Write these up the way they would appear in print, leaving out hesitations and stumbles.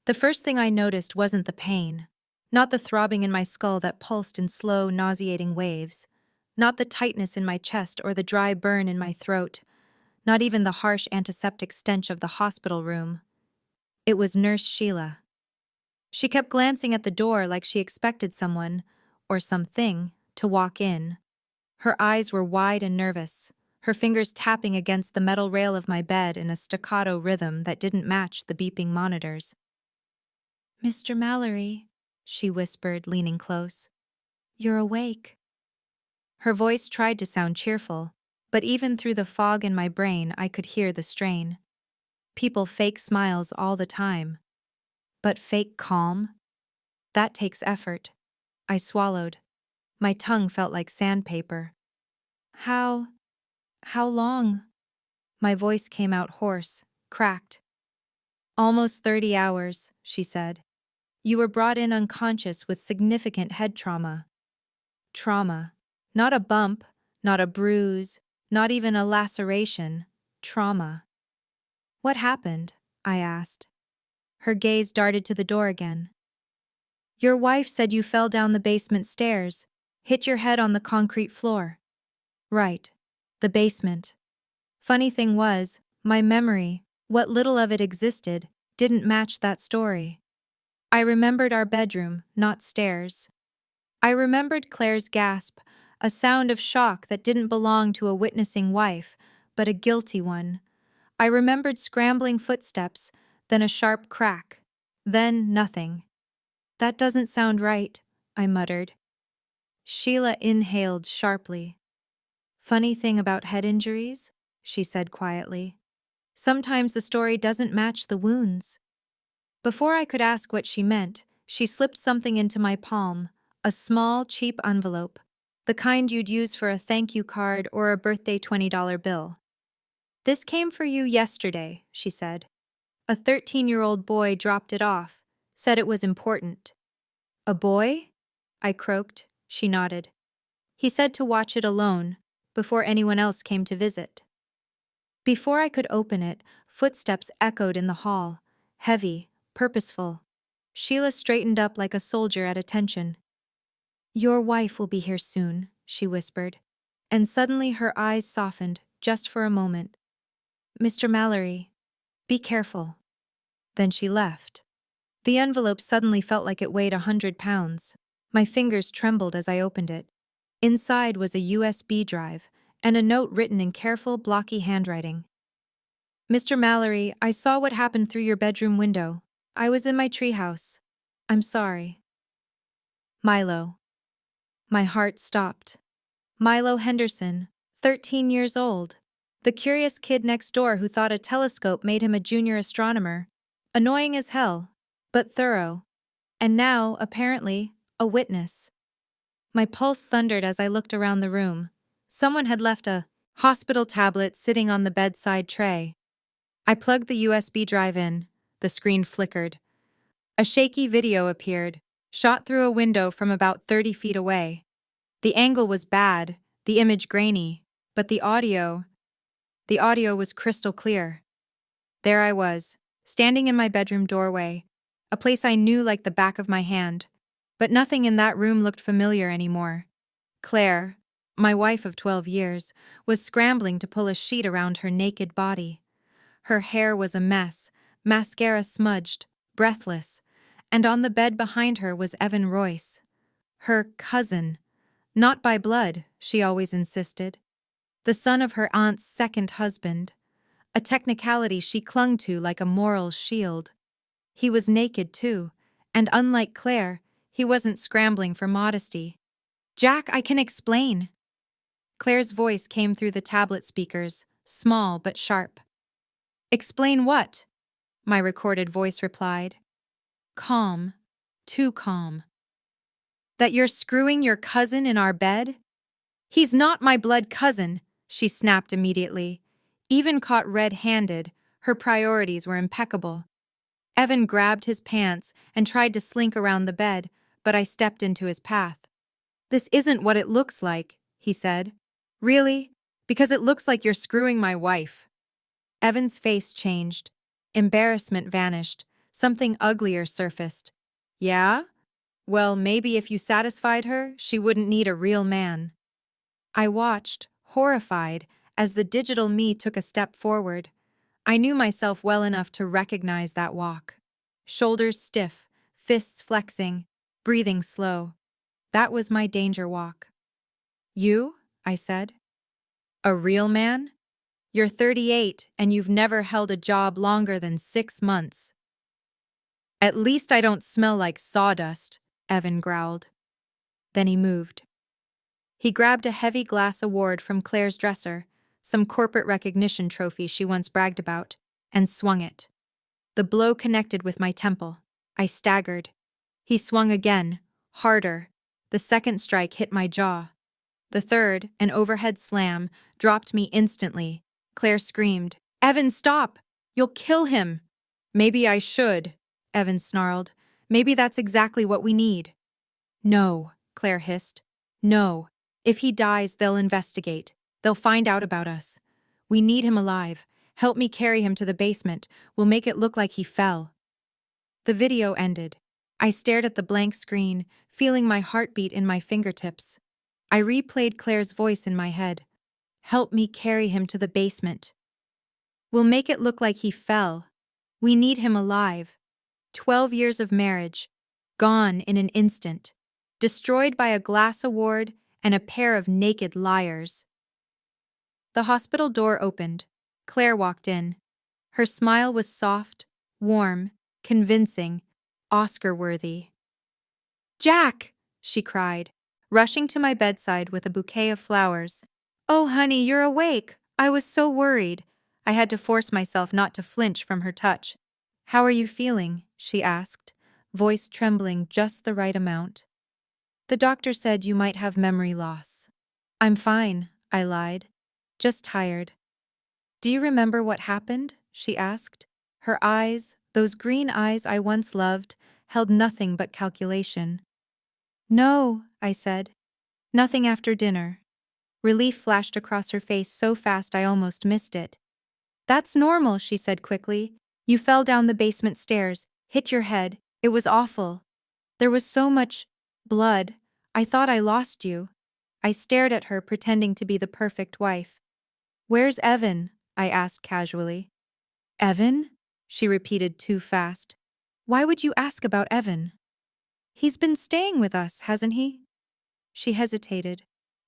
The first thing I noticed wasn't the pain. Not the throbbing in my skull that pulsed in slow, nauseating waves. Not the tightness in my chest or the dry burn in my throat. Not even the harsh antiseptic stench of the hospital room. It was Nurse Sheila. She kept glancing at the door like she expected someone, or something, to walk in. Her eyes were wide and nervous, her fingers tapping against the metal rail of my bed in a staccato rhythm that didn't match the beeping monitors. "Mr. Mallory," she whispered, leaning close. "You're awake." Her voice tried to sound cheerful, but even through the fog in my brain I could hear the strain. People fake smiles all the time. But fake calm? That takes effort. I swallowed. My tongue felt like sandpaper. How long?" My voice came out hoarse, cracked. "Almost 30 hours, she said. "You were brought in unconscious with significant head trauma." Trauma. Not a bump, not a bruise, not even a laceration. Trauma. "What happened?" I asked. Her gaze darted to the door again. "Your wife said you fell down the basement stairs, hit your head on the concrete floor." Right. The basement. Funny thing was, my memory, what little of it existed, didn't match that story. I remembered our bedroom, not stairs. I remembered Claire's gasp, a sound of shock that didn't belong to a witnessing wife, but a guilty one. I remembered scrambling footsteps, then a sharp crack, then nothing. "That doesn't sound right," I muttered. Sheila inhaled sharply. "Funny thing about head injuries," she said quietly. "Sometimes the story doesn't match the wounds." Before I could ask what she meant, she slipped something into my palm, a small, cheap envelope, the kind you'd use for a thank you card or a birthday $20 bill. "This came for you yesterday," she said. "A 13-year-old boy dropped it off, said it was important." "A boy?" I croaked. She nodded. "He said to watch it alone, before anyone else came to visit." Before I could open it, footsteps echoed in the hall, heavy, purposeful. Sheila straightened up like a soldier at attention. "Your wife will be here soon," she whispered. And suddenly her eyes softened, just for a moment. "Mr. Mallory, be careful." Then she left. The envelope suddenly felt like it weighed 100 pounds. My fingers trembled as I opened it. Inside was a USB drive, and a note written in careful, blocky handwriting. "Mr. Mallory, I saw what happened through your bedroom window. I was in my treehouse. I'm sorry. Milo." My heart stopped. Milo Henderson, 13 years old. The curious kid next door who thought a telescope made him a junior astronomer. Annoying as hell, but thorough. And now, apparently, a witness. My pulse thundered as I looked around the room. Someone had left a hospital tablet sitting on the bedside tray. I plugged the USB drive in. The screen flickered. A shaky video appeared, shot through a window from about 30 feet away. The angle was bad, the image grainy, but the audio was crystal clear. There I was, standing in my bedroom doorway, a place I knew like the back of my hand. But nothing in that room looked familiar anymore. Claire, my wife of 12 years, was scrambling to pull a sheet around her naked body. Her hair was a mess, mascara smudged, breathless, and on the bed behind her was Evan Royce. Her cousin. Not by blood, she always insisted. The son of her aunt's second husband. A technicality she clung to like a moral shield. He was naked too, and unlike Claire, he wasn't scrambling for modesty. "Jack, I can explain." Claire's voice came through the tablet speakers, small but sharp. "Explain what?" my recorded voice replied. "Calm. Too calm." "That you're screwing your cousin in our bed?" "He's not my blood cousin," she snapped immediately. Even caught red-handed, her priorities were impeccable. Evan grabbed his pants and tried to slink around the bed, but I stepped into his path. "This isn't what it looks like," he said. "Really? Because it looks like you're screwing my wife." Evan's face changed. Embarrassment vanished. Something uglier surfaced. Yeah? Well, maybe if you satisfied her, she wouldn't need a real man. I watched, horrified, as the digital me took a step forward. I knew myself well enough to recognize that walk. Shoulders stiff, fists flexing, breathing slow. That was my danger walk. You? I said. A real man? You're 38 and you've never held a job longer than 6 months. At least I don't smell like sawdust, Evan growled. Then he moved. He grabbed a heavy glass award from Claire's dresser, some corporate recognition trophy she once bragged about, and swung it. The blow connected with my temple. I staggered. He swung again, harder. The second strike hit my jaw. The third, an overhead slam, dropped me instantly. Claire screamed, "Evan, stop! You'll kill him!" "Maybe I should," Evan snarled. "Maybe that's exactly what we need." "No," Claire hissed. "No. If he dies, they'll investigate. They'll find out about us. We need him alive. Help me carry him to the basement. We'll make it look like he fell." The video ended. I stared at the blank screen, feeling my heartbeat in my fingertips. I replayed Claire's voice in my head. "Help me carry him to the basement. We'll make it look like he fell. We need him alive." 12 years of marriage, gone in an instant. Destroyed by a glass award and a pair of naked liars. The hospital door opened. Claire walked in. Her smile was soft, warm, convincing, Oscar-worthy. "Jack!" she cried, rushing to my bedside with a bouquet of flowers. "Oh, honey, you're awake! I was so worried." I had to force myself not to flinch from her touch. "How are you feeling?" she asked, voice trembling just the right amount. "The doctor said you might have memory loss." "I'm fine," I lied. "Just tired." "Do you remember what happened?" she asked. Her eyes, those green eyes I once loved, held nothing but calculation. "No," I said. "Nothing after dinner." Relief flashed across her face so fast I almost missed it. "That's normal," she said quickly. "You fell down the basement stairs, hit your head. It was awful. There was so much blood. I thought I lost you." I stared at her, pretending to be the perfect wife. "Where's Evan?" I asked casually. "Evan?" she repeated too fast. "Why would you ask about Evan?" "He's been staying with us, hasn't he?" She hesitated,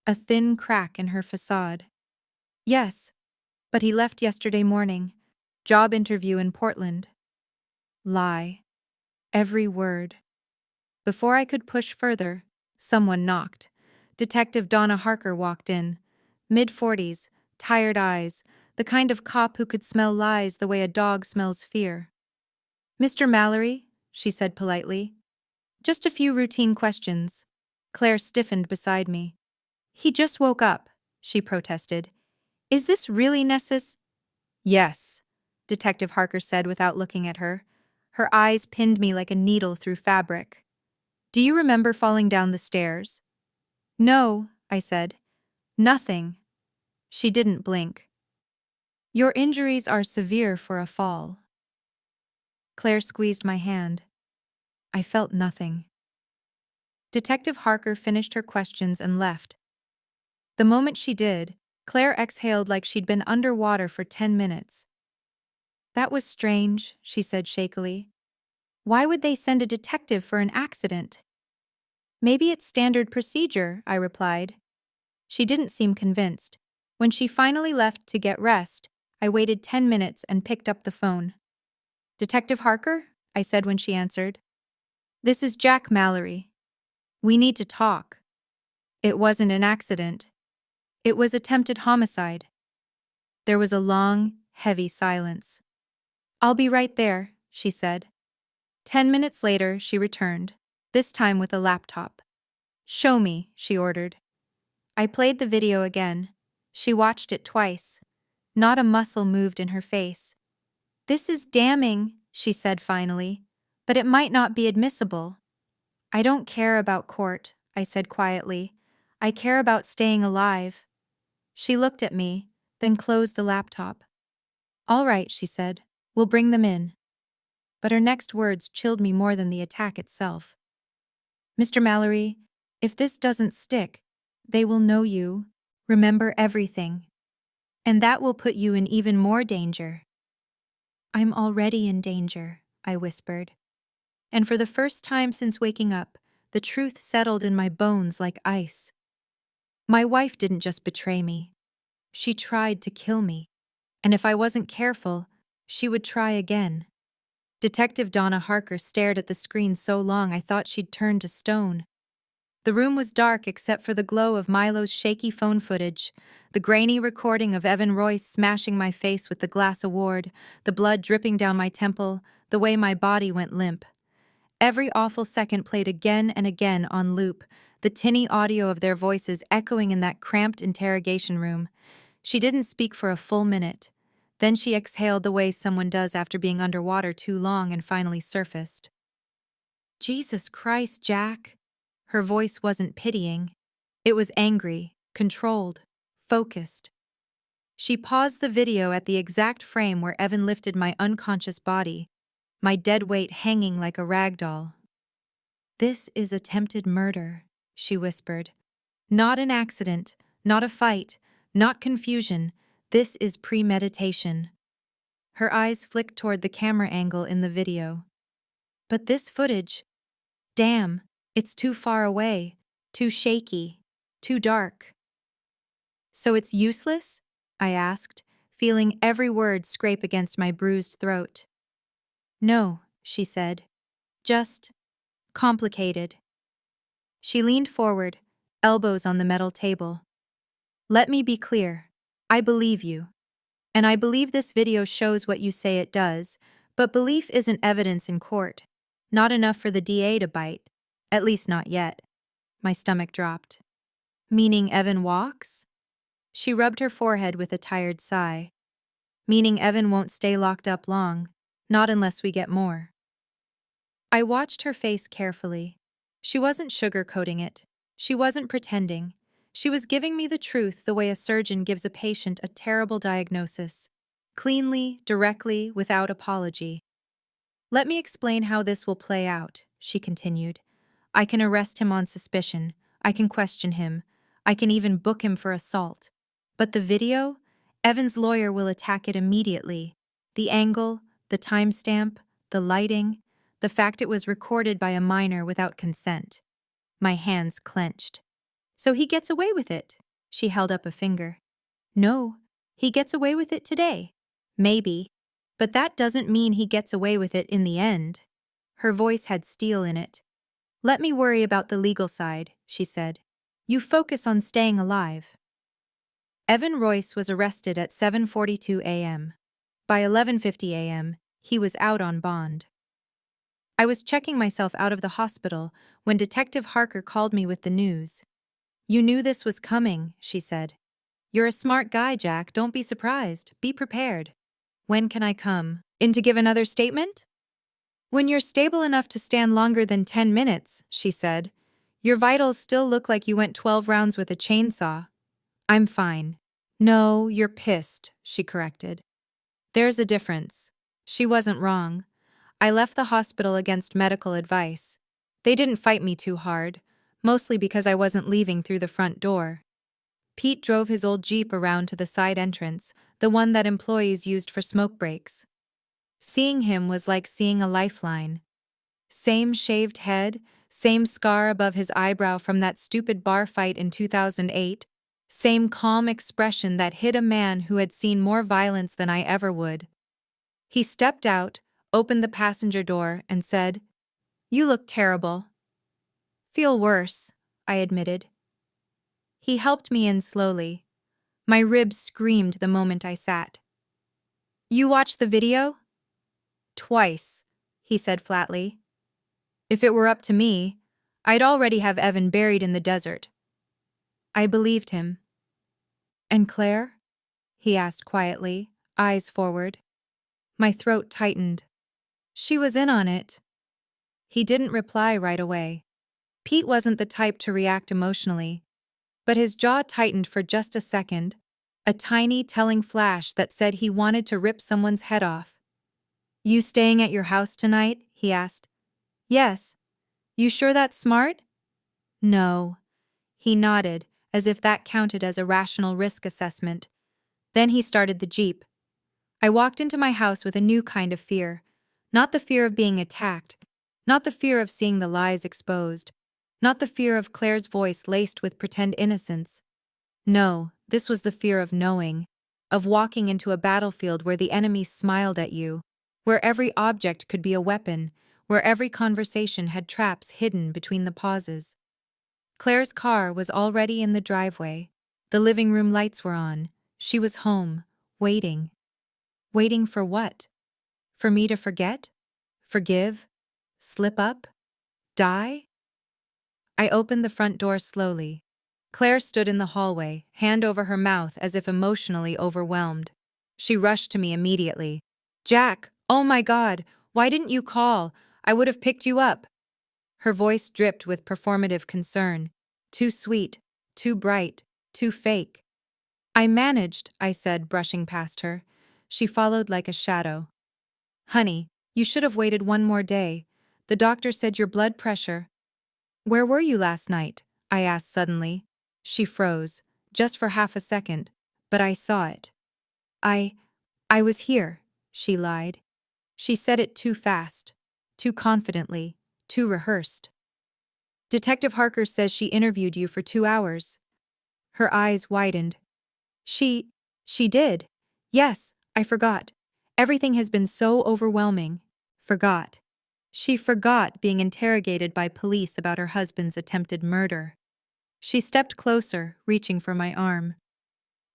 a thin crack in her facade. "Yes, but he left yesterday morning. Job interview in Portland." Lie. Every word. Before I could push further, someone knocked. Detective Donna Harker walked in. Mid-40s, tired eyes, the kind of cop who could smell lies the way a dog smells fear. "Mr. Mallory," she said politely. "Just a few routine questions." Claire stiffened beside me. "He just woke up," she protested. "Is this really necessary?" "Yes," Detective Harker said without looking at her. Her eyes pinned me like a needle through fabric. "Do you remember falling down the stairs?" "No," I said. "Nothing." She didn't blink. "Your injuries are severe for a fall." Claire squeezed my hand. I felt nothing. Detective Harker finished her questions and left. The moment she did, Claire exhaled like she'd been underwater for 10 minutes. "That was strange," she said shakily. "Why would they send a detective for an accident?" "Maybe it's standard procedure," I replied. She didn't seem convinced. When she finally left to get rest, I waited 10 minutes and picked up the phone. "Detective Harker?" I said when she answered. "This is Jack Mallory. We need to talk." "It wasn't an accident. It was attempted homicide." There was a long, heavy silence. "I'll be right there," she said. 10 minutes later, she returned, this time with a laptop. "Show me," she ordered. I played the video again. She watched it twice. Not a muscle moved in her face. "This is damning," she said finally, "but it might not be admissible." "I don't care about court," I said quietly. "I care about staying alive." She looked at me, then closed the laptop. "All right," she said. "We'll bring them in." but her next words chilled me more than the attack itself. Mr. Mallory, if this doesn't stick, they will know you, remember everything, and that will put you in even more danger. I'm already in danger, I whispered. And for the first time since waking up, the truth settled in my bones like ice. My wife didn't just betray me. She tried to kill me. And if I wasn't careful, she would try again. Detective Donna Harker stared at the screen so long I thought she'd turned to stone. The room was dark except for the glow of Milo's shaky phone footage, the grainy recording of Evan Royce smashing my face with the glass award, the blood dripping down my temple, the way my body went limp. Every awful second played again and again on loop, the tinny audio of their voices echoing in that cramped interrogation room. She didn't speak for a full minute. Then she exhaled the way someone does after being underwater too long and finally surfaced. Jesus Christ, Jack. Her voice wasn't pitying. It was angry, controlled, focused. She paused the video at the exact frame where Evan lifted my unconscious body, my dead weight hanging like a rag doll. This is attempted murder, she whispered. Not an accident, not a fight, not confusion. This is premeditation. Her eyes flicked toward the camera angle in the video. But this footage, damn, it's too far away, too shaky, too dark. So it's useless? I asked, feeling every word scrape against my bruised throat. No, she said. Just complicated. She leaned forward, elbows on the metal table. Let me be clear. I believe you. And I believe this video shows what you say it does, but belief isn't evidence in court. Not enough for the DA to bite. At least not yet. My stomach dropped. Meaning Evan walks? She rubbed her forehead with a tired sigh. Meaning Evan won't stay locked up long, not unless we get more. I watched her face carefully. She wasn't sugarcoating it. She wasn't pretending. She was giving me the truth the way a surgeon gives a patient a terrible diagnosis. Cleanly, directly, without apology. Let me explain how this will play out, she continued. I can arrest him on suspicion. I can question him. I can even book him for assault. But the video? Evan's lawyer will attack it immediately. The angle, the timestamp, the lighting, the fact it was recorded by a minor without consent. My hands clenched. So he gets away with it. She held up a finger. No, he gets away with it today. Maybe. But that doesn't mean he gets away with it in the end. Her voice had steel in it. Let me worry about the legal side, she said. You focus on staying alive. Evan Royce was arrested at 7:42 a.m. By 11:50 a.m., he was out on bond. I was checking myself out of the hospital when Detective Harker called me with the news. You knew this was coming, she said. You're a smart guy, Jack. Don't be surprised. Be prepared. When can I come? In to give another statement? When you're stable enough to stand longer than 10 minutes, she said. Your vitals still look like you went 12 rounds with a chainsaw. I'm fine. No, you're pissed, she corrected. There's a difference. She wasn't wrong. I left the hospital against medical advice. They didn't fight me too hard, mostly because I wasn't leaving through the front door. Pete drove his old Jeep around to the side entrance, the one that employees used for smoke breaks. Seeing him was like seeing a lifeline. Same shaved head, same scar above his eyebrow from that stupid bar fight in 2008, same calm expression that hid a man who had seen more violence than I ever would. He stepped out, opened the passenger door, and said, You look terrible. Feel worse, I admitted. He helped me in slowly. My ribs screamed the moment I sat. You watched the video? Twice, he said flatly. If it were up to me, I'd already have Evan buried in the desert. I believed him. And Claire? He asked quietly, eyes forward. My throat tightened. She was in on it. He didn't reply right away. Pete wasn't the type to react emotionally, but his jaw tightened for just a second, a tiny telling flash that said he wanted to rip someone's head off. You staying at your house tonight? He asked. Yes. You sure that's smart? No. He nodded, as if that counted as a rational risk assessment. Then he started the Jeep. I walked into my house with a new kind of fear. Not the fear of being attacked. Not the fear of seeing the lies exposed. Not the fear of Claire's voice laced with pretend innocence. No, this was the fear of knowing. Of walking into a battlefield where the enemy smiled at you. Where every object could be a weapon. Where every conversation had traps hidden between the pauses. Claire's car was already in the driveway. The living room lights were on. She was home, waiting. Waiting for what? For me to forget? Forgive? Slip up? Die? I opened the front door slowly. Claire stood in the hallway, hand over her mouth as if emotionally overwhelmed. She rushed to me immediately. Jack, oh my God, why didn't you call? I would have picked you up. Her voice dripped with performative concern. Too sweet, too bright, too fake. I managed, I said, brushing past her. She followed like a shadow. Honey, you should have waited one more day. The doctor said your blood pressure. Where were you last night? I asked suddenly. She froze, just for half a second, but I saw it. I was here, she lied. She said it too fast, too confidently, too rehearsed. Detective Harker says she interviewed you for 2 hours. Her eyes widened. She did. Yes, I forgot. Everything has been so overwhelming. Forgot. She forgot being interrogated by police about her husband's attempted murder. She stepped closer, reaching for my arm.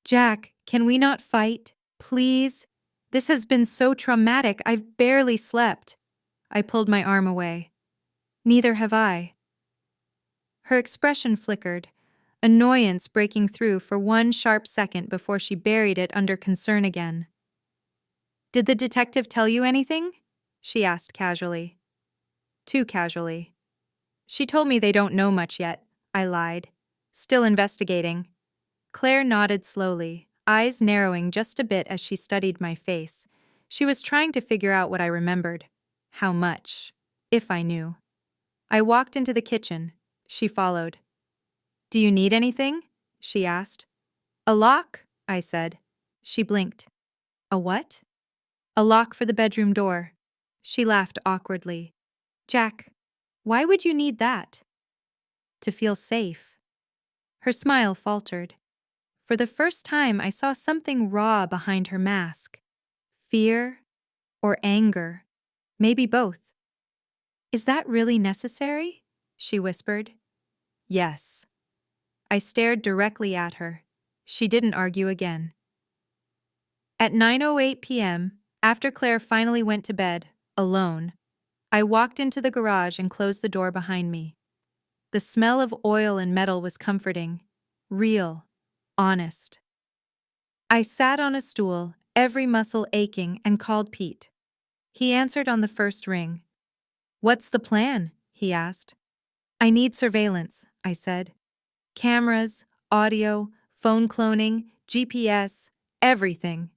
Jack, can we not fight? Please? This has been so traumatic, I've barely slept. I pulled my arm away. Neither have I. Her expression flickered, annoyance breaking through for one sharp second before she buried it under concern again. Did the detective tell you anything? She asked casually. Too casually. She told me they don't know much yet, I lied. Still investigating. Claire nodded slowly, eyes narrowing just a bit as she studied my face. She was trying to figure out what I remembered. How much. If I knew. I walked into the kitchen. She followed. Do you need anything? She asked. A lock? I said. She blinked. A what? A lock for the bedroom door. She laughed awkwardly. Jack, why would you need that? To feel safe. Her smile faltered. For the first time, I saw something raw behind her mask. Fear or anger. Maybe both. Is that really necessary? She whispered. Yes. I stared directly at her. She didn't argue again. At 9:08 p.m., after Claire finally went to bed, alone, I walked into the garage and closed the door behind me. The smell of oil and metal was comforting, real, honest. I sat on a stool, every muscle aching, and called Pete. He answered on the first ring. What's the plan? He asked. I need surveillance, I said. Cameras, audio, phone cloning, GPS, everything.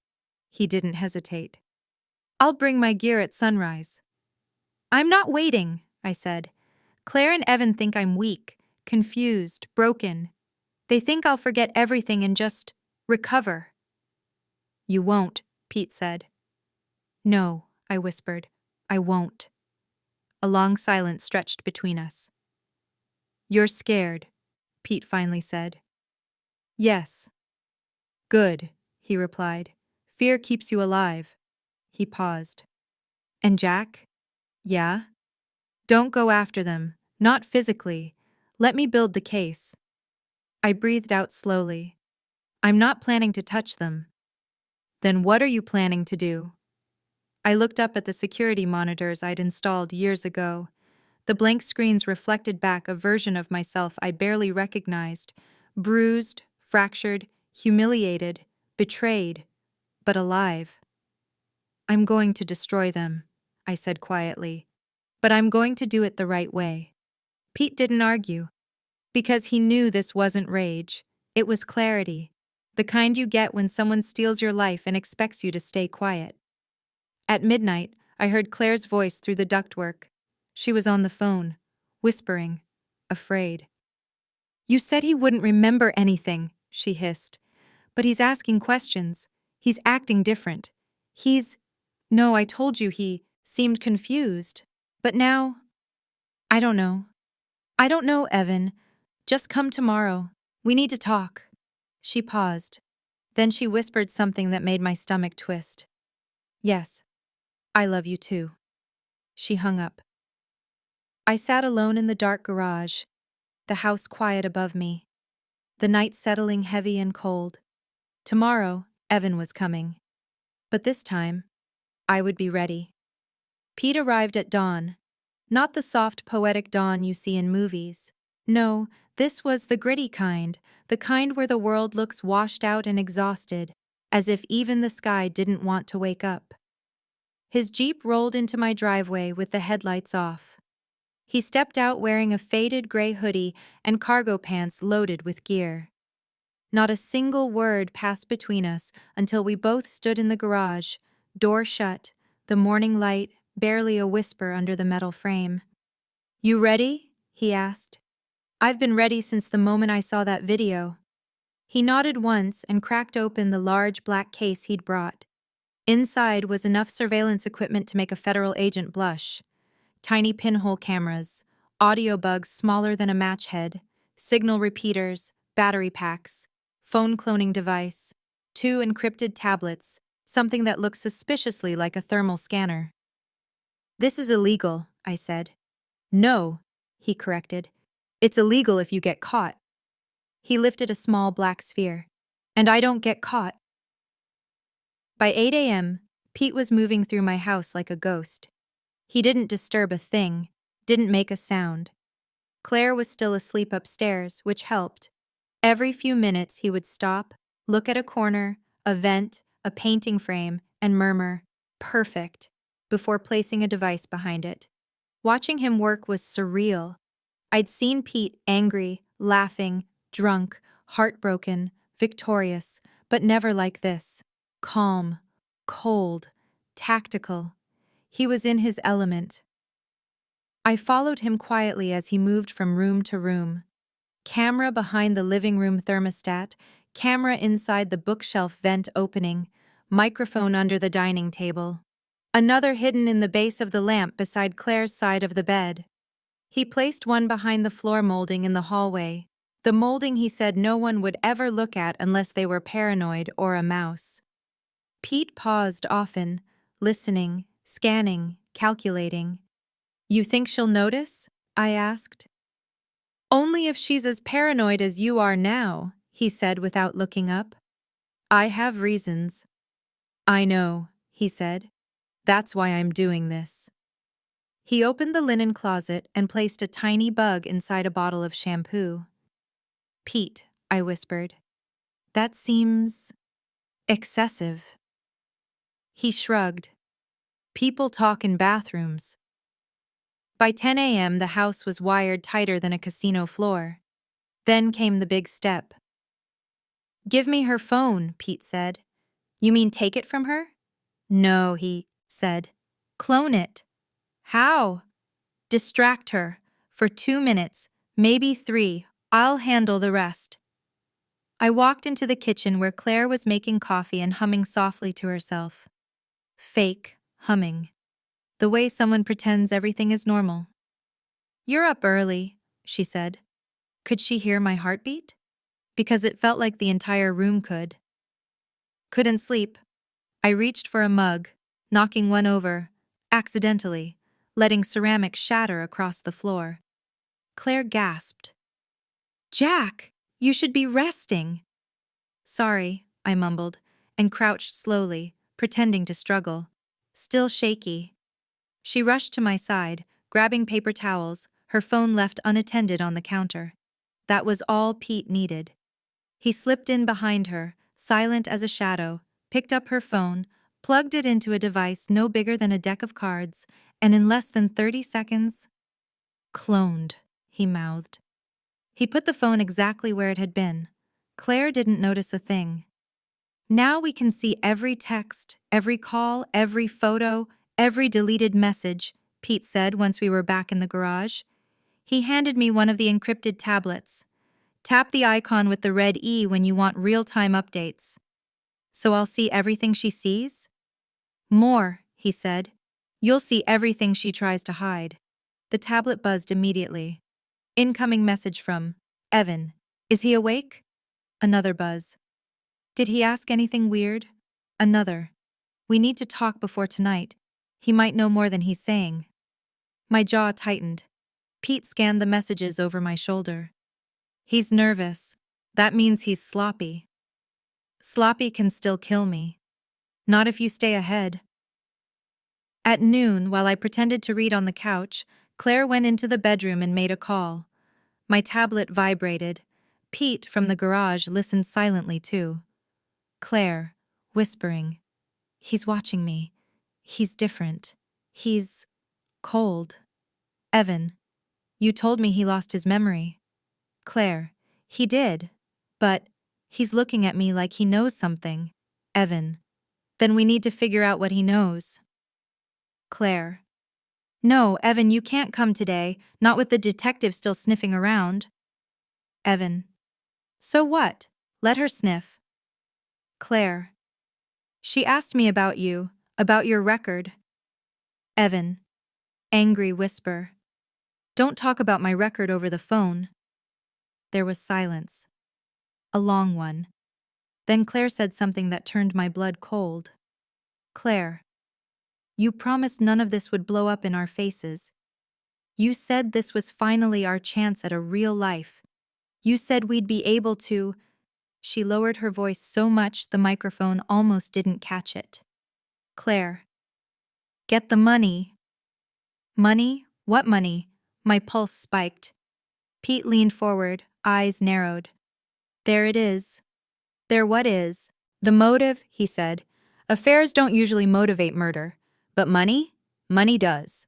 He didn't hesitate. I'll bring my gear at sunrise. I'm not waiting, I said. Claire and Evan think I'm weak, confused, broken. They think I'll forget everything and just recover. You won't, Pete said. No, I whispered. I won't. A long silence stretched between us. You're scared, Pete finally said. Yes. Good, he replied. Fear keeps you alive. He paused. And Jack? Yeah? Don't go after them, not physically. Let me build the case. I breathed out slowly. I'm not planning to touch them. Then what are you planning to do? I looked up at the security monitors I'd installed years ago. The blank screens reflected back a version of myself I barely recognized, bruised, fractured, humiliated, betrayed, but alive. I'm going to destroy them, I said quietly. But I'm going to do it the right way. Pete didn't argue. Because he knew this wasn't rage. It was clarity. The kind you get when someone steals your life and expects you to stay quiet. At midnight, I heard Claire's voice through the ductwork. She was on the phone, whispering, afraid. "You said he wouldn't remember anything," she hissed. "But he's asking questions. He's acting different. He's— No, I told you he seemed confused. But now— I don't know. I don't know, Evan. Just come tomorrow. We need to talk." She paused. Then she whispered something that made my stomach twist. "Yes, I love you too." She hung up. I sat alone in the dark garage, the house quiet above me, the night settling heavy and cold. Tomorrow, Evan was coming. But this time, I would be ready. Pete arrived at dawn. Not the soft, poetic dawn you see in movies. No, this was the gritty kind, the kind where the world looks washed out and exhausted, as if even the sky didn't want to wake up. His Jeep rolled into my driveway with the headlights off. He stepped out wearing a faded gray hoodie and cargo pants loaded with gear. Not a single word passed between us until we both stood in the garage, door shut, the morning light barely a whisper under the metal frame. "You ready?" he asked. "I've been ready since the moment I saw that video." He nodded once and cracked open the large black case he'd brought. Inside was enough surveillance equipment to make a federal agent blush. Tiny pinhole cameras, audio bugs smaller than a match head, signal repeaters, battery packs, phone cloning device, 2 encrypted tablets, something that looks suspiciously like a thermal scanner. "This is illegal," I said. "No," he corrected. "It's illegal if you get caught." He lifted a small black sphere. "And I don't get caught." By 8 a.m., Pete was moving through my house like a ghost. He didn't disturb a thing, didn't make a sound. Claire was still asleep upstairs, which helped. Every few minutes he would stop, look at a corner, a vent, a painting frame, and murmur, "Perfect," before placing a device behind it. Watching him work was surreal. I'd seen Pete angry, laughing, drunk, heartbroken, victorious, but never like this. Calm, cold, tactical. He was in his element. I followed him quietly as he moved from room to room. Camera behind the living room thermostat, camera inside the bookshelf vent opening, microphone under the dining table. Another hidden in the base of the lamp beside Claire's side of the bed. He placed one behind the floor molding in the hallway, the molding he said no one would ever look at unless they were paranoid or a mouse. Pete paused often, listening, scanning, calculating. "You think she'll notice?" I asked. "Only if she's as paranoid as you are now," he said without looking up. "I have reasons." "I know," he said. "That's why I'm doing this." He opened the linen closet and placed a tiny bug inside a bottle of shampoo. "Pete," I whispered, "that seems excessive." He shrugged. "People talk in bathrooms." By 10 a.m., the house was wired tighter than a casino floor. Then came the big step. "Give me her phone," Pete said. "You mean take it from her?" "No," he said. "Clone it." "How?" "Distract her. For 2 minutes, maybe 3. I'll handle the rest." I walked into the kitchen where Claire was making coffee and humming softly to herself. Fake humming. The way someone pretends everything is normal. "You're up early," she said. Could she hear my heartbeat? Because it felt like the entire room could. Couldn't sleep. I reached for a mug, knocking one over, accidentally, letting ceramic shatter across the floor. Claire gasped. "Jack, you should be resting." "Sorry," I mumbled, and crouched slowly, pretending to struggle. Still shaky. She rushed to my side, grabbing paper towels, her phone left unattended on the counter. That was all Pete needed. He slipped in behind her, silent as a shadow, picked up her phone, plugged it into a device no bigger than a deck of cards, and in less than 30 seconds, "Cloned," he mouthed. He put the phone exactly where it had been. Claire didn't notice a thing. "Now we can see every text, every call, every photo, Every deleted message, Pete said once we were back in the garage. He handed me one of the encrypted tablets. Tap the icon with the red E when you want real-time updates. So I'll see everything she sees? More, he said. You'll see everything she tries to hide. The tablet buzzed immediately. Incoming message from Evan. Is he awake? Another buzz. Did he ask anything weird? Another. We need to talk before tonight. He might know more than he's saying. My jaw tightened. Pete scanned the messages over my shoulder. He's nervous. That means he's sloppy. Sloppy can still kill me. Not if you stay ahead. At noon, while I pretended to read on the couch, Claire went into the bedroom and made a call. My tablet vibrated. Pete, from the garage, listened silently too. Claire, whispering. He's watching me. He's different. He's cold. Evan, you told me he lost his memory. Claire, he did. But he's looking at me like he knows something. Evan, then we need to figure out what he knows. Claire, no, Evan, you can't come today, not with the detective still sniffing around. Evan, so what? Let her sniff. Claire, she asked me about you, about your record. Evan, angry whisper. Don't talk about my record over the phone. There was silence. A long one. Then Claire said something that turned my blood cold. Claire, you promised none of this would blow up in our faces. You said this was finally our chance at a real life. You said we'd be able to. She lowered her voice so much the microphone almost didn't catch it. Claire, get the money. Money? What money? My pulse spiked. Pete leaned forward, eyes narrowed. There it is. There what is? The motive, he said. Affairs don't usually motivate murder, but money? Money does.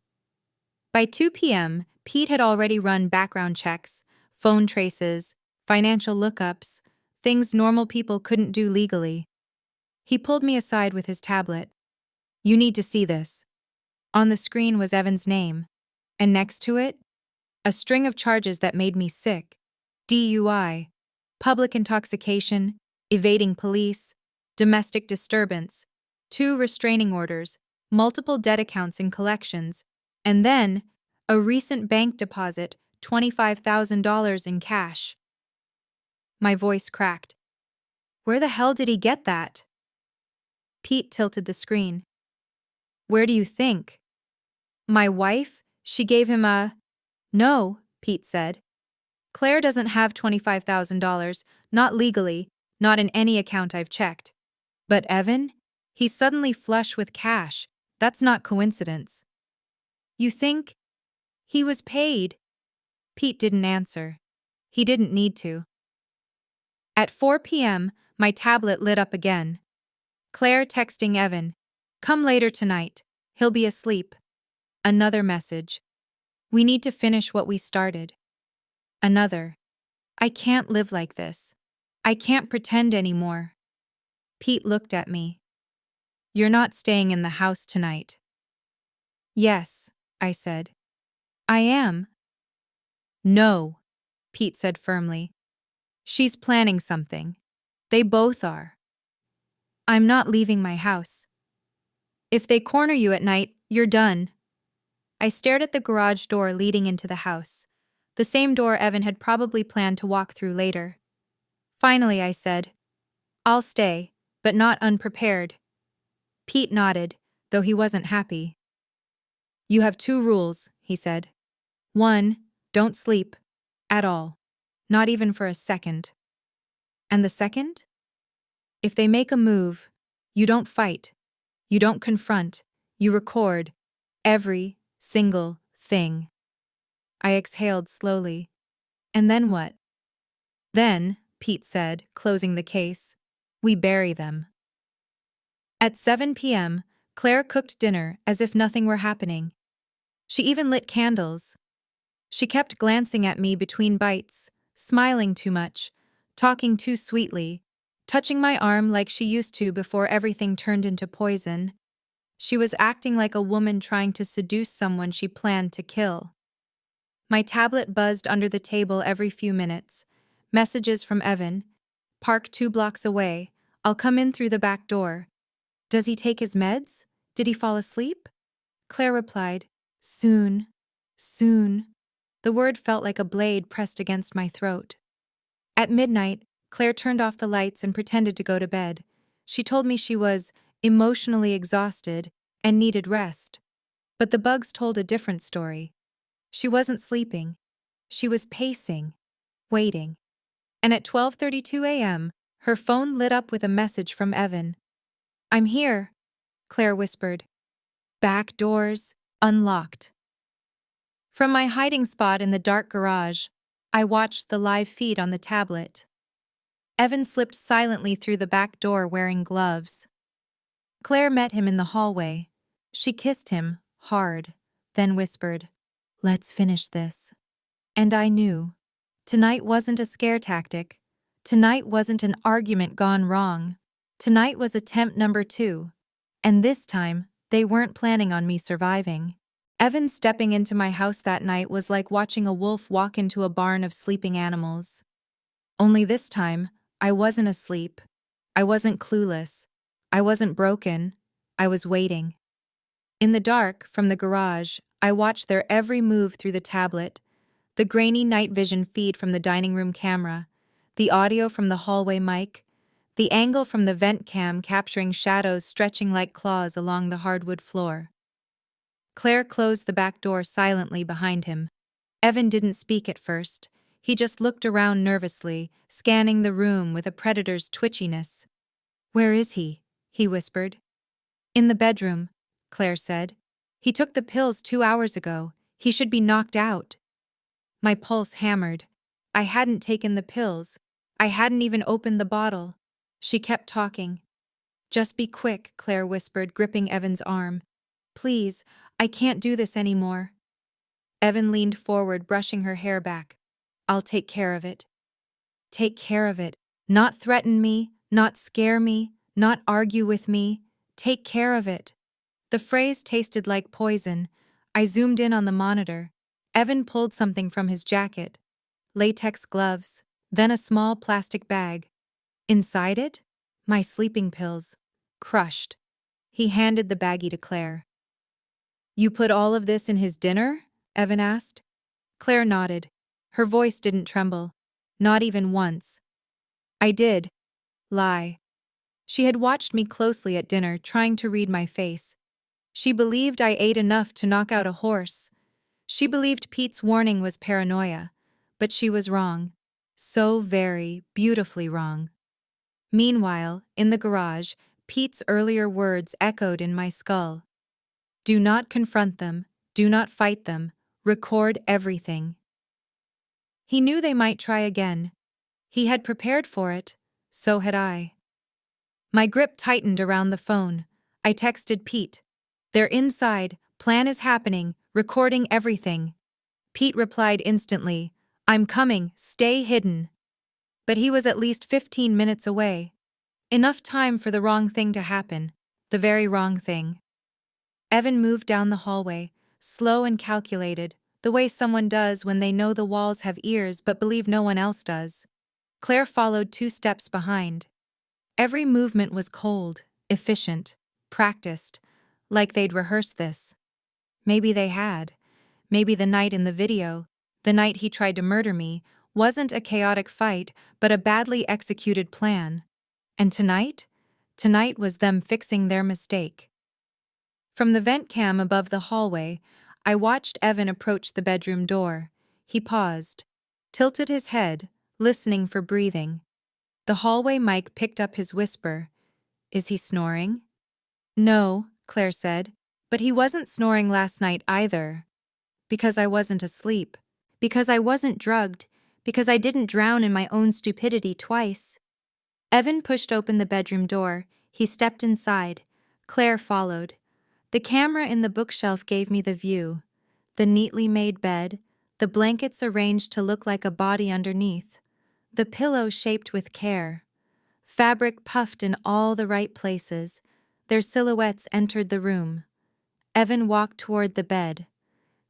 By 2 p.m., Pete had already run background checks, phone traces, financial lookups, things normal people couldn't do legally. He pulled me aside with his tablet. You need to see this. On the screen was Evan's name, and next to it, a string of charges that made me sick. DUI, public intoxication, evading police, domestic disturbance, 2 restraining orders, multiple debt accounts and collections, and then a recent bank deposit, $25,000 in cash. My voice cracked. Where the hell did he get that? Pete tilted the screen. Where do you think? My wife? She gave him a... No, Pete said. Claire doesn't have $25,000, not legally, not in any account I've checked. But Evan? He's suddenly flush with cash. That's not coincidence. You think? He was paid. Pete didn't answer. He didn't need to. At 4 p.m., my tablet lit up again. Claire texting Evan. Come later tonight. He'll be asleep. Another message. We need to finish what we started. Another. I can't live like this. I can't pretend anymore. Pete looked at me. You're not staying in the house tonight. Yes, I said. I am. No, Pete said firmly. She's planning something. They both are. I'm not leaving my house. If they corner you at night, you're done. I stared at the garage door leading into the house, the same door Evan had probably planned to walk through later. Finally, I said, I'll stay, but not unprepared. Pete nodded, though he wasn't happy. You have 2 rules, he said. 1, don't sleep. At all. Not even for a second. And the second? If they make a move, you don't fight. You don't confront. You record. Every single thing. I exhaled slowly. And then what? Then, Pete said, closing the case, we bury them. At 7 p.m., Claire cooked dinner as if nothing were happening. She even lit candles. She kept glancing at me between bites, smiling too much, talking too sweetly, touching my arm like she used to before everything turned into poison. She was acting like a woman trying to seduce someone she planned to kill. My tablet buzzed under the table every few minutes. Messages from Evan. Park 2 blocks away. I'll come in through the back door. Does he take his meds? Did he fall asleep? Claire replied, Soon. Soon. The word felt like a blade pressed against my throat. At midnight, Claire turned off the lights and pretended to go to bed. She told me she was emotionally exhausted and needed rest. But the bugs told a different story. She wasn't sleeping. She was pacing, waiting. And at 12:32 a.m., her phone lit up with a message from Evan. I'm here, Claire whispered. Back doors unlocked. From my hiding spot in the dark garage, I watched the live feed on the tablet. Evan slipped silently through the back door wearing gloves. Claire met him in the hallway. She kissed him, hard, then whispered, Let's finish this. And I knew. Tonight wasn't a scare tactic. Tonight wasn't an argument gone wrong. Tonight was attempt number 2. And this time, they weren't planning on me surviving. Evan stepping into my house that night was like watching a wolf walk into a barn of sleeping animals. Only this time, I wasn't asleep. I wasn't clueless. I wasn't broken. I was waiting. In the dark, from the garage, I watched their every move through the tablet, the grainy night vision feed from the dining room camera, the audio from the hallway mic, the angle from the vent cam capturing shadows stretching like claws along the hardwood floor. Claire closed the back door silently behind him. Evan didn't speak at first. He just looked around nervously, scanning the room with a predator's twitchiness. Where is he? He whispered. In the bedroom, Claire said. He took the pills 2 hours ago. He should be knocked out. My pulse hammered. I hadn't taken the pills. I hadn't even opened the bottle. She kept talking. Just be quick, Claire whispered, gripping Evan's arm. Please, I can't do this anymore. Evan leaned forward, brushing her hair back. I'll take care of it. Take care of it. Not threaten me, not scare me, not argue with me. Take care of it. The phrase tasted like poison. I zoomed in on the monitor. Evan pulled something from his jacket. Latex gloves, then a small plastic bag. Inside it? My sleeping pills. Crushed. He handed the baggie to Claire. You put all of this in his dinner? Evan asked. Claire nodded. Her voice didn't tremble. Not even once. I did. Lie. She had watched me closely at dinner, trying to read my face. She believed I ate enough to knock out a horse. She believed Pete's warning was paranoia. But she was wrong. So very, beautifully wrong. Meanwhile, in the garage, Pete's earlier words echoed in my skull. Do not confront them. Do not fight them. Record everything. He knew they might try again. He had prepared for it. So had I. My grip tightened around the phone. I texted Pete. They're inside. Plan is happening. Recording everything. Pete replied instantly. I'm coming. Stay hidden. But he was at least 15 minutes away. Enough time for the wrong thing to happen. The very wrong thing. Evan moved down the hallway, slow and calculated, the way someone does when they know the walls have ears but believe no one else does. Claire followed 2 steps behind. Every movement was cold, efficient, practiced, like they'd rehearsed this. Maybe they had. Maybe the night in the video, the night he tried to murder me, wasn't a chaotic fight, but a badly executed plan. And tonight? Tonight was them fixing their mistake. From the vent cam above the hallway, I watched Evan approach the bedroom door. He paused, tilted his head, listening for breathing. The hallway mic picked up his whisper. Is he snoring? No, Claire said, but he wasn't snoring last night either. Because I wasn't asleep. Because I wasn't drugged. Because I didn't drown in my own stupidity twice. Evan pushed open the bedroom door. He stepped inside. Claire followed. The camera in the bookshelf gave me the view. The neatly made bed, the blankets arranged to look like a body underneath, the pillow shaped with care, fabric puffed in all the right places, Their silhouettes entered the room. Evan walked toward the bed.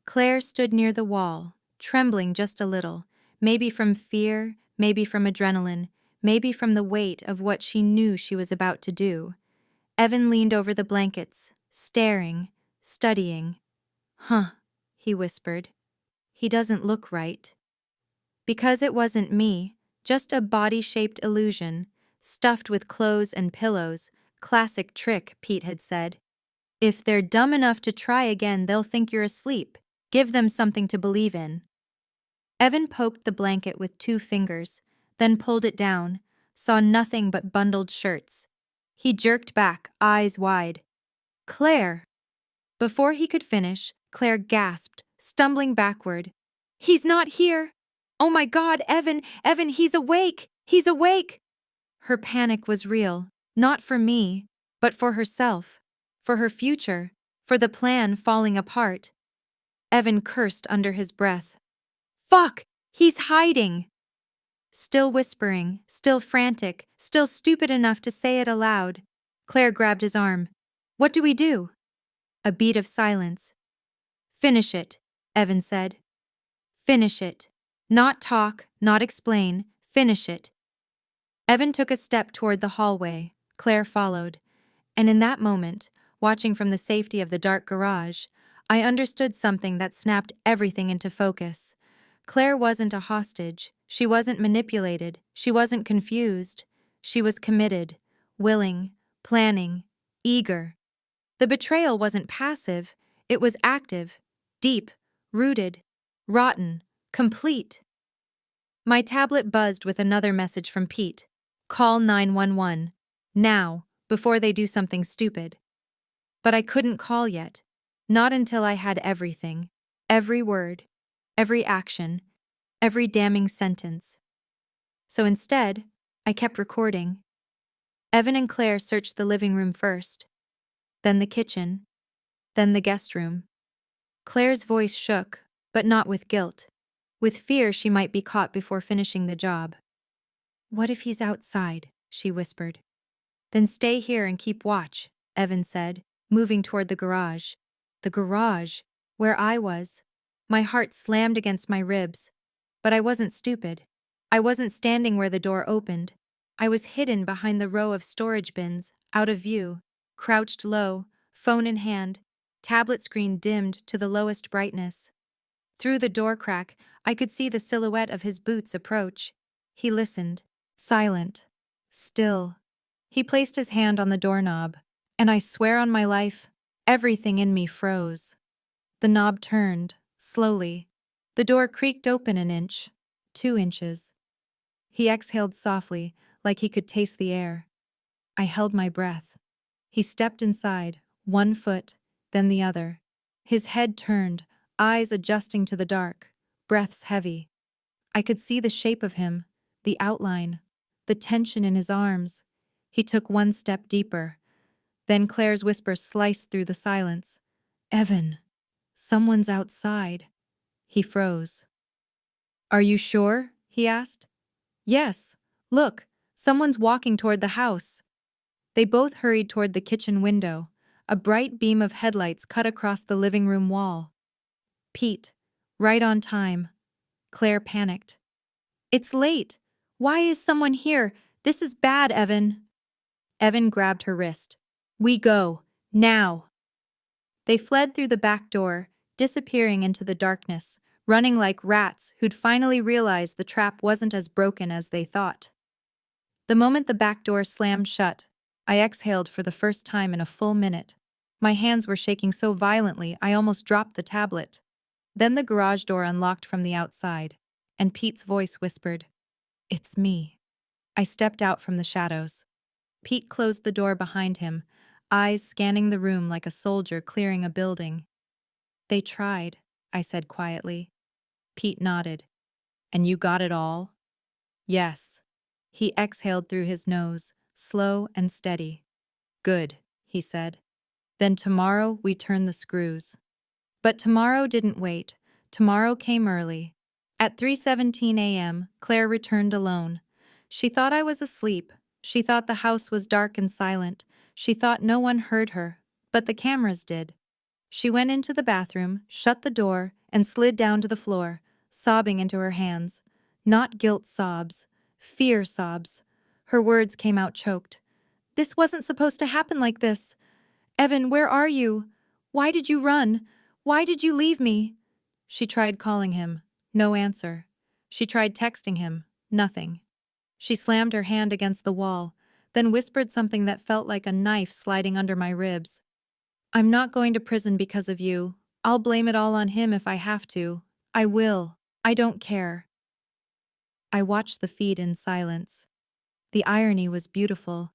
Claire stood near the wall, trembling just a little, maybe from fear, maybe from adrenaline, maybe from the weight of what she knew she was about to do. Evan leaned over the blankets, staring, studying. "Huh," he whispered. "He doesn't look right." Because it wasn't me, just a body-shaped illusion, stuffed with clothes and pillows, classic trick, Pete had said. "If they're dumb enough to try again, they'll think you're asleep. Give them something to believe in." Evan poked the blanket with 2 fingers, then pulled it down, saw nothing but bundled shirts. He jerked back, eyes wide. "Claire!" Before he could finish, Claire gasped, stumbling backward. "He's not here! Oh my God, Evan, he's awake! He's awake!" Her panic was real, not for me, but for herself, for her future, for the plan falling apart. Evan cursed under his breath. "Fuck! He's hiding!" Still whispering, still frantic, still stupid enough to say it aloud. Claire grabbed his arm. "What do we do?" A beat of silence. "Finish it," Evan said. "Finish it. Not talk, not explain. Finish it." Evan took a step toward the hallway. Claire followed. And in that moment, watching from the safety of the dark garage, I understood something that snapped everything into focus. Claire wasn't a hostage. She wasn't manipulated. She wasn't confused. She was committed, willing, planning, eager. The betrayal wasn't passive. It was active, deep, rooted, rotten, complete. My tablet buzzed with another message from Pete. "Call 911. Now, before they do something stupid." But I couldn't call yet. Not until I had everything. Every word. Every action. Every damning sentence. So instead, I kept recording. Evan and Claire searched the living room first. Then the kitchen. Then the guest room. Claire's voice shook, but not with guilt. With fear she might be caught before finishing the job. "What if he's outside?" she whispered. "Then stay here and keep watch," Evan said, moving toward the garage. The garage, where I was. My heart slammed against my ribs. But I wasn't stupid. I wasn't standing where the door opened. I was hidden behind the row of storage bins, out of view, crouched low, phone in hand, tablet screen dimmed to the lowest brightness. Through the door crack, I could see the silhouette of his boots approach. He listened, silent, still. He placed his hand on the doorknob, and I swear on my life, everything in me froze. The knob turned, slowly. The door creaked open an inch, 2 inches. He exhaled softly, like he could taste the air. I held my breath. He stepped inside, 1 foot, then the other. His head turned, eyes adjusting to the dark, breaths heavy. I could see the shape of him, the outline, the tension in his arms. He took 1 step deeper. Then Claire's whisper sliced through the silence. "Evan, someone's outside." He froze. "Are you sure?" he asked. "Yes. Look, someone's walking toward the house." They both hurried toward the kitchen window. A bright beam of headlights cut across the living room wall. "Pete, right on time." Claire panicked. "It's late. Why is someone here? This is bad, Evan." Evan grabbed her wrist. "We go. Now." They fled through the back door, disappearing into the darkness, running like rats who'd finally realized the trap wasn't as broken as they thought. The moment the back door slammed shut, I exhaled for the first time in a full minute. My hands were shaking so violently I almost dropped the tablet. Then the garage door unlocked from the outside, and Pete's voice whispered, "It's me." I stepped out from the shadows. Pete closed the door behind him, eyes scanning the room like a soldier clearing a building. "They tried," I said quietly. Pete nodded. "And you got it all?" "Yes." He exhaled through his nose, slow and steady. "Good," he said. "Then tomorrow we turn the screws." But tomorrow didn't wait. Tomorrow came early. At 3:17 a.m., Claire returned alone. She thought I was asleep. She thought the house was dark and silent. She thought no one heard her, but the cameras did. She went into the bathroom, shut the door, and slid down to the floor, sobbing into her hands. Not guilt sobs, fear sobs. Her words came out choked. "This wasn't supposed to happen like this. Evan, where are you? Why did you run? Why did you leave me?" She tried calling him. No answer. She tried texting him. Nothing. She slammed her hand against the wall, then whispered something that felt like a knife sliding under my ribs. "I'm not going to prison because of you. I'll blame it all on him if I have to. I will. I don't care." I watched the feed in silence. The irony was beautiful.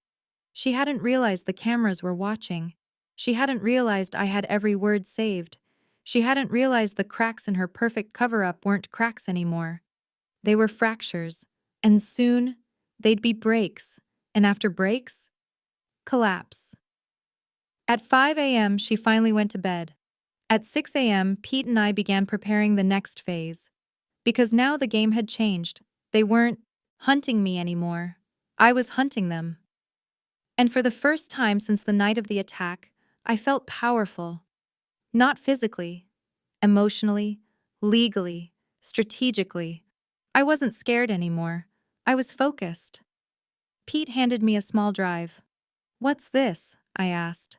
She hadn't realized the cameras were watching. She hadn't realized I had every word saved. She hadn't realized the cracks in her perfect cover-up weren't cracks anymore. They were fractures. And soon, they'd be breaks. And after breaks, collapse. At 5 a.m., she finally went to bed. At 6 a.m., Pete and I began preparing the next phase. Because now the game had changed. They weren't hunting me anymore. I was hunting them. And for the first time since the night of the attack, I felt powerful. Not physically, emotionally, legally, strategically. I wasn't scared anymore. I was focused. Pete handed me a small drive. "What's this?" I asked.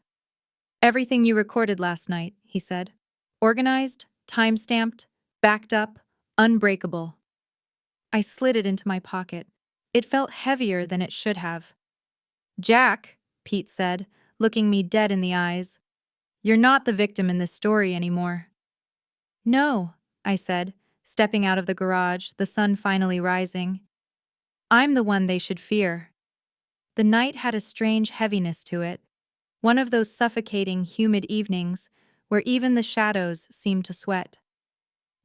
"Everything you recorded last night," he said. "Organized, time-stamped, backed up, unbreakable." I slid it into my pocket. It felt heavier than it should have. "Jack," Pete said, looking me dead in the eyes, "you're not the victim in this story anymore." "No," I said, stepping out of the garage, the sun finally rising. "I'm the one they should fear." The night had a strange heaviness to it, one of those suffocating, humid evenings where even the shadows seemed to sweat.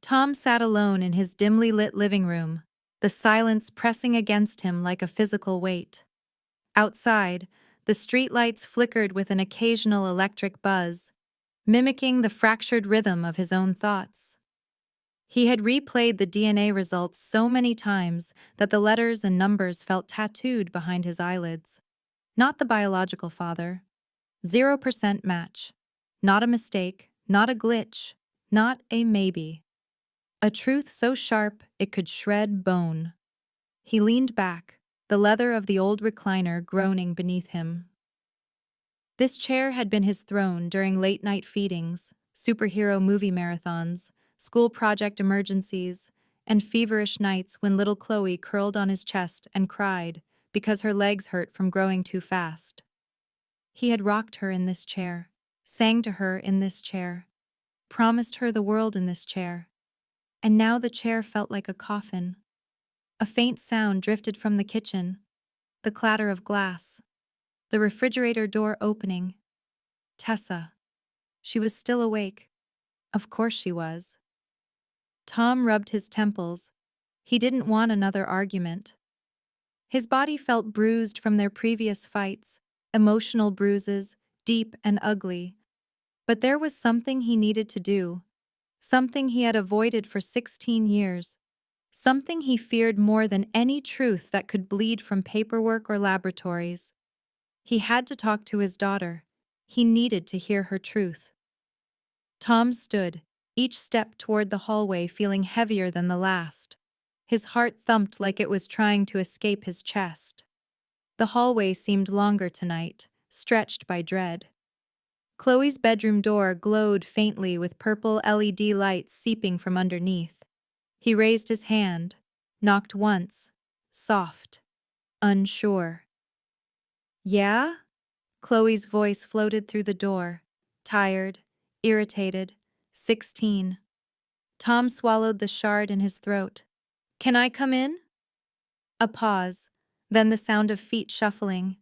Tom sat alone in his dimly lit living room, the silence pressing against him like a physical weight. Outside, the streetlights flickered with an occasional electric buzz, mimicking the fractured rhythm of his own thoughts. He had replayed the DNA results so many times that the letters and numbers felt tattooed behind his eyelids. Not the biological father. 0% match. Not a mistake, not a glitch, not a maybe. A truth so sharp it could shred bone. He leaned back, the leather of the old recliner groaning beneath him. This chair had been his throne during late-night feedings, superhero movie marathons, school project emergencies, and feverish nights when little Kloe curled on his chest and cried because her legs hurt from growing too fast. He had rocked her in this chair, sang to her in this chair, promised her the world in this chair. And now the chair felt like a coffin. A faint sound drifted from the kitchen, the clatter of glass, the refrigerator door opening. Tessa. She was still awake. Of course she was. Tom rubbed his temples. He didn't want another argument. His body felt bruised from their previous fights, emotional bruises, deep and ugly. But there was something he needed to do, something he had avoided for 16 years, something he feared more than any truth that could bleed from paperwork or laboratories. He had to talk to his daughter. He needed to hear her truth. Tom stood, each step toward the hallway feeling heavier than the last. His heart thumped like it was trying to escape his chest. The hallway seemed longer tonight, stretched by dread. Chloe's bedroom door glowed faintly with purple LED lights seeping from underneath. He raised his hand, knocked once, soft, unsure. "Yeah?" Chloe's voice floated through the door, tired, irritated, 16. Tom swallowed the shard in his throat. "Can I come in?" A pause, then the sound of feet shuffling.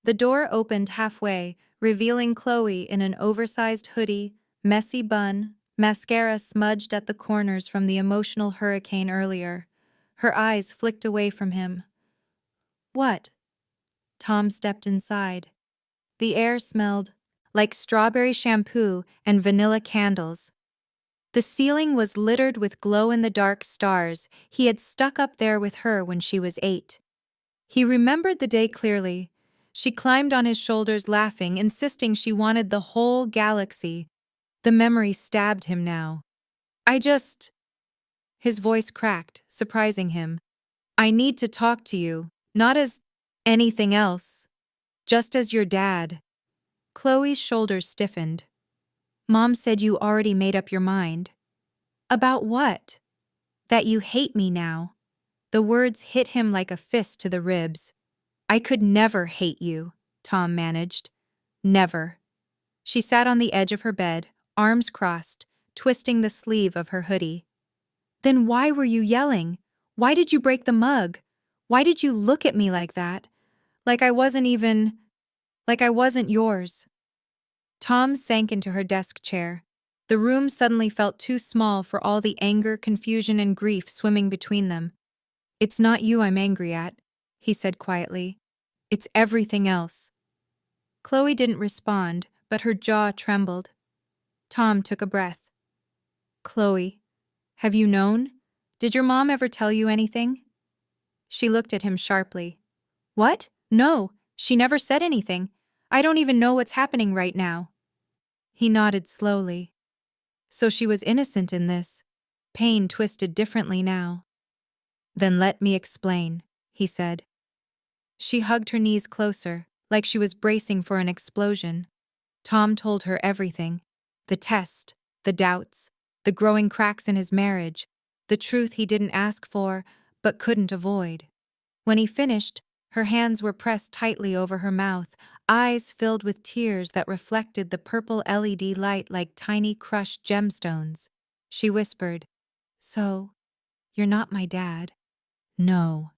The door opened halfway, revealing Kloe in an oversized hoodie, messy bun, mascara smudged at the corners from the emotional hurricane earlier. Her eyes flicked away from him. "What?" Tom stepped inside. The air smelled like strawberry shampoo and vanilla candles. The ceiling was littered with glow-in-the-dark stars he had stuck up there with her when she was 8. He remembered the day clearly. She climbed on his shoulders laughing, insisting she wanted the whole galaxy. The memory stabbed him now. His voice cracked, surprising him. I need to talk to you, not as anything else, just as your dad. Chloe's shoulders stiffened. Mom said you already made up your mind. About what? That you hate me now. The words hit him like a fist to the ribs. I could never hate you, Tom managed. Never. She sat on the edge of her bed, arms crossed, twisting the sleeve of her hoodie. Then why were you yelling? Why did you break the mug? Why did you look at me like that? Like I wasn't yours. Tom sank into her desk chair. The room suddenly felt too small for all the anger, confusion, and grief swimming between them. It's not you I'm angry at, he said quietly. It's everything else. Chloe didn't respond, but her jaw trembled. Tom took a breath. Chloe, have you known? Did your mom ever tell you anything? She looked at him sharply. What? No, she never said anything. I don't even know what's happening right now. He nodded slowly. So she was innocent in this. Pain twisted differently now. Then let me explain, he said. She hugged her knees closer, like she was bracing for an explosion. Tom told her everything. The test, the doubts, the growing cracks in his marriage, the truth he didn't ask for, but couldn't avoid. When he finished, her hands were pressed tightly over her mouth, eyes filled with tears that reflected the purple LED light like tiny crushed gemstones. She whispered, So, you're not my dad? No.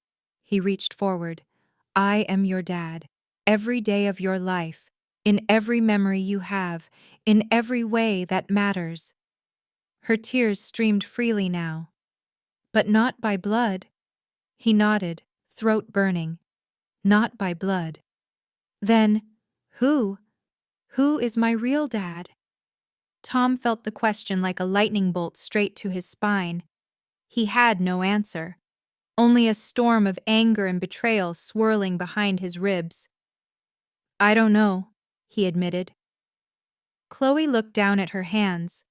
He reached forward. I am your dad. Every day of your life, in every memory you have, in every way that matters. Her tears streamed freely now. But not by blood. He nodded, throat burning. Not by blood. Then, who? Who is my real dad? Tom felt the question like a lightning bolt straight to his spine. He had no answer. Only a storm of anger and betrayal swirling behind his ribs. I don't know, he admitted. Chloe looked down at her hands.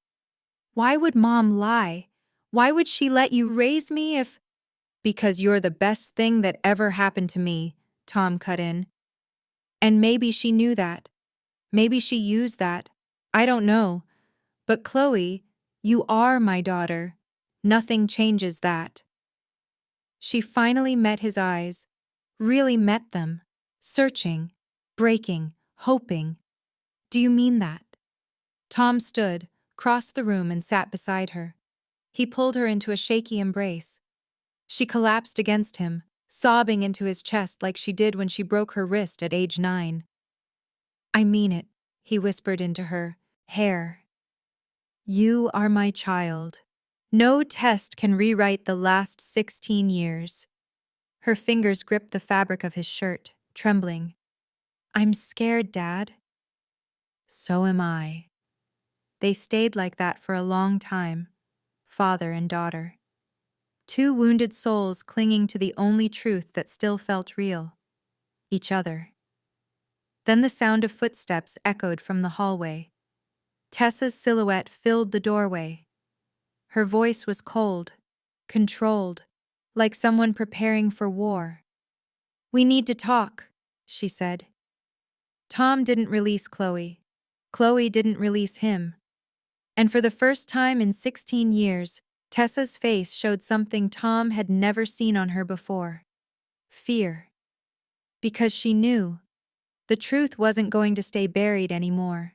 Why would Mom lie? Why would she let you raise me if— Because you're the best thing that ever happened to me, Tom cut in. And maybe she knew that. Maybe she used that. I don't know. But Chloe, you are my daughter. Nothing changes that. She finally met his eyes. Really met them. Searching, breaking, hoping. Do you mean that? Tom stood, crossed the room and sat beside her. He pulled her into a shaky embrace. She collapsed against him, sobbing into his chest like she did when she broke her wrist at age 9. I mean it, he whispered into her hair. You are my child. No test can rewrite the last 16 years. Her fingers gripped the fabric of his shirt, trembling. I'm scared, Dad. So am I. They stayed like that for a long time, father and daughter. Two wounded souls clinging to the only truth that still felt real. Each other. Then the sound of footsteps echoed from the hallway. Tessa's silhouette filled the doorway. Her voice was cold, controlled, like someone preparing for war. We need to talk, she said. Tom didn't release Chloe. Chloe didn't release him. And for the first time in 16 years, Tessa's face showed something Tom had never seen on her before. Fear. Because she knew the truth wasn't going to stay buried anymore.